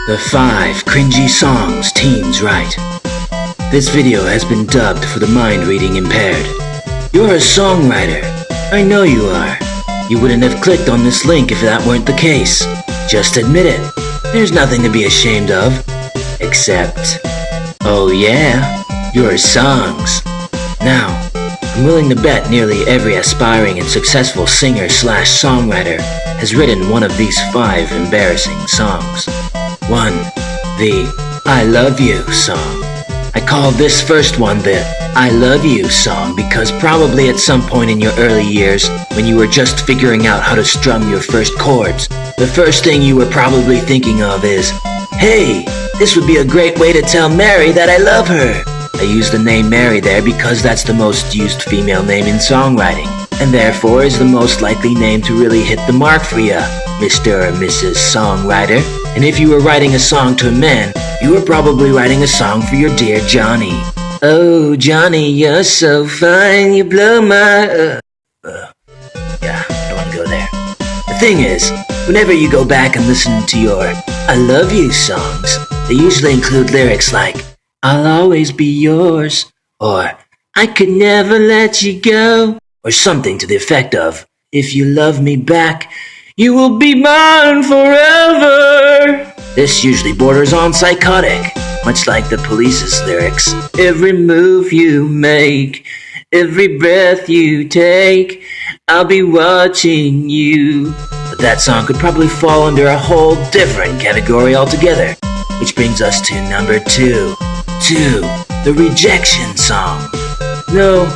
The 5 cringy songs teens write. This video has been dubbed for the mind-reading impaired. You're a songwriter. I know you are. You wouldn't have clicked on this link if that weren't the case. Just admit it. There's nothing to be ashamed of. Except, oh yeah, your songs. Now, I'm willing to bet nearly every aspiring and successful singer/songwriter has written one of these 5 embarrassing songs. 1. The I Love You song. I call this first one the I Love You song because probably at some point in your early years, when you were just figuring out how to strum your first chords, the first thing you were probably thinking of is, hey, this would be a great way to tell Mary that I love her. I use the name Mary there because that's the most used female name in songwriting, and therefore is the most likely name to really hit the mark for ya, Mr. or Mrs. Songwriter. And if you were writing a song to a man, you were probably writing a song for your dear Johnny. Oh, Johnny, you're so fine, you blow my... Yeah, I don't want to go there. The thing is, whenever you go back and listen to your I Love You songs, they usually include lyrics like, I'll always be yours, or I could never let you go, or something to the effect of, if you love me back, you will be mine forever. This usually borders on psychotic, much like the Police's lyrics. Every move you make, every breath you take, I'll be watching you. But that song could probably fall under a whole different category altogether, which brings us to number 2. 2. The rejection song. No,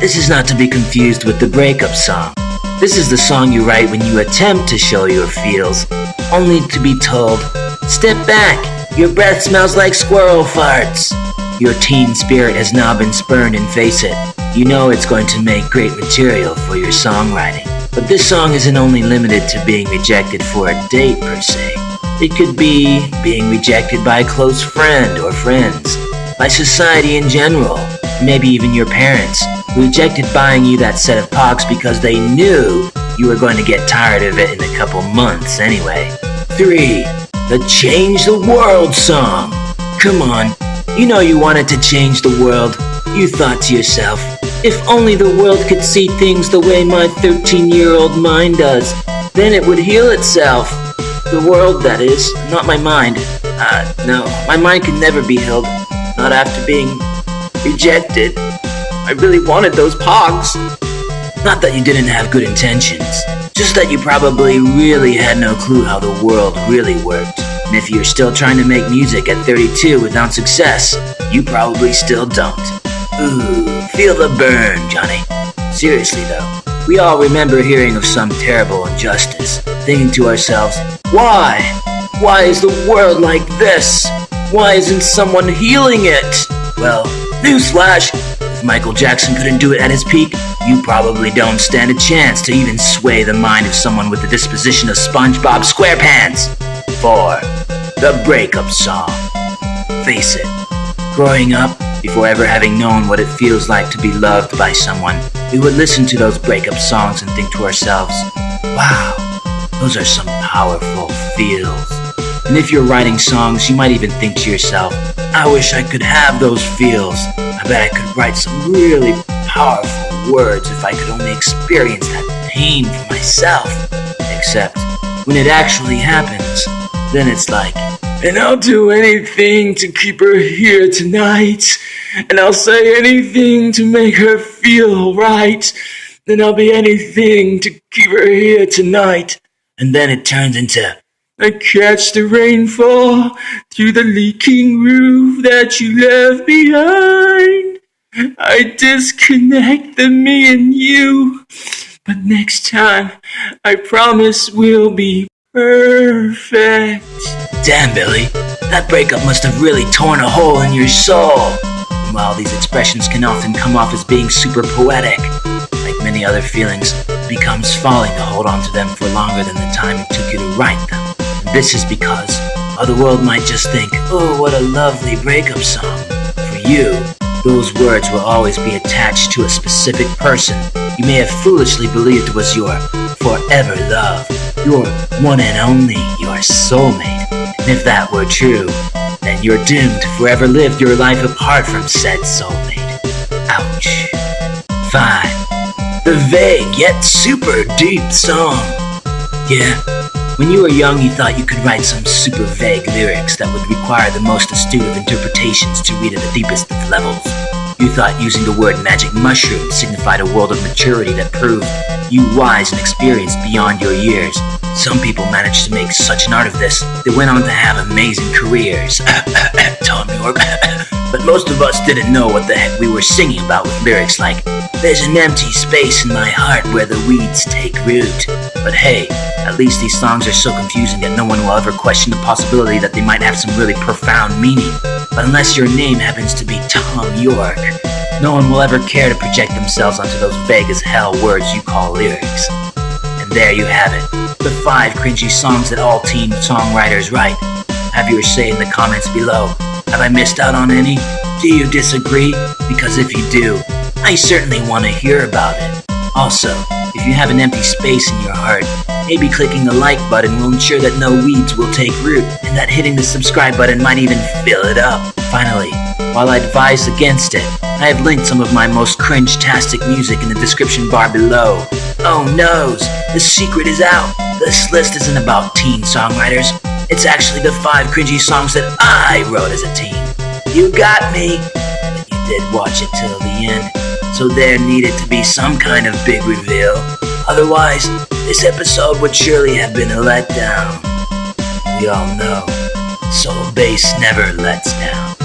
this is not to be confused with the breakup song. This is the song you write when you attempt to show your feels, only to be told, step back, your breath smells like squirrel farts. Your teen spirit has now been spurned, and face it, you know it's going to make great material for your songwriting. But this song isn't only limited to being rejected for a date per se. It could be being rejected by a close friend or friends, by society in general, maybe even your parents, who rejected buying you that set of Pogs because they knew you were going to get tired of it in a couple months anyway. 3. The Change the World song. Come on, you know you wanted to change the world. You thought to yourself, if only the world could see things the way my 13-year-old mind does, then it would heal itself. The world, that is, not my mind. No, my mind can never be healed, not after being rejected. I really wanted those Pogs. Not that you didn't have good intentions, just that you probably really had no clue how the world really worked. And if you're still trying to make music at 32 without success, you probably still don't. Ooh, feel the burn, Johnny. Seriously though, we all remember hearing of some terrible injustice, thinking to ourselves, why? Why is the world like this? Why isn't someone healing it? Well, newsflash, if Michael Jackson couldn't do it at his peak, you probably don't stand a chance to even sway the mind of someone with the disposition of SpongeBob SquarePants. 4. The breakup song. Face it, growing up, before ever having known what it feels like to be loved by someone, we would listen to those breakup songs and think to ourselves, wow, those are some powerful feels. And if you're writing songs, you might even think to yourself, I wish I could have those feels. I bet I could write some really powerful words if I could only experience that pain for myself. Except, when it actually happens, then it's like, and I'll do anything to keep her here tonight, and I'll say anything to make her feel right, then I'll be anything to keep her here tonight. And then it turns into, I catch the rainfall through the leaking roof that you left behind. I disconnect the me and you, but next time I promise we'll be perfect. Damn, Billy, that breakup must have really torn a hole in your soul. And while these expressions can often come off as being super poetic, like many other feelings, it becomes folly to hold on to them for longer than the time it took you to write them. And this is because, while the world might just think, oh, what a lovely breakup song, for you, those words will always be attached to a specific person you may have foolishly believed was your forever love. your one and only, your soulmate. And if that were true, then you're doomed to forever live your life apart from said soulmate. Ouch. 5. The vague yet super deep song. Yeah, when you were young you thought you could write some super vague lyrics that would require the most astute of interpretations to read at the deepest of levels. You thought using the word magic mushroom signified a world of maturity that proved you wise and experienced beyond your years. Some people managed to make such an art of this, they went on to have amazing careers. Tom York. But most of us didn't know what the heck we were singing about with lyrics like, "There's an empty space in my heart where the weeds take root." But hey, at least these songs are so confusing that no one will ever question the possibility that they might have some really profound meaning. But unless your name happens to be Tom York, no one will ever care to project themselves onto those vague as hell words you call lyrics. And there you have it, the 5 cringy songs that all teen songwriters write. Have your say in the comments below. Have I missed out on any? Do you disagree? Because if you do, I certainly want to hear about it. Also, if you have an empty space in your heart, maybe clicking the like button will ensure that no weeds will take root, and that hitting the subscribe button might even fill it up. Finally, while I advise against it, I have linked some of my most cringe-tastic music in the description bar below. Oh noes, the secret is out. This list isn't about teen songwriters. It's actually the 5 cringy songs that I wrote as a teen. You got me, but you did watch it till the end, so there needed to be some kind of big reveal. Otherwise, this episode would surely have been a letdown. We all know, soul bass never lets down.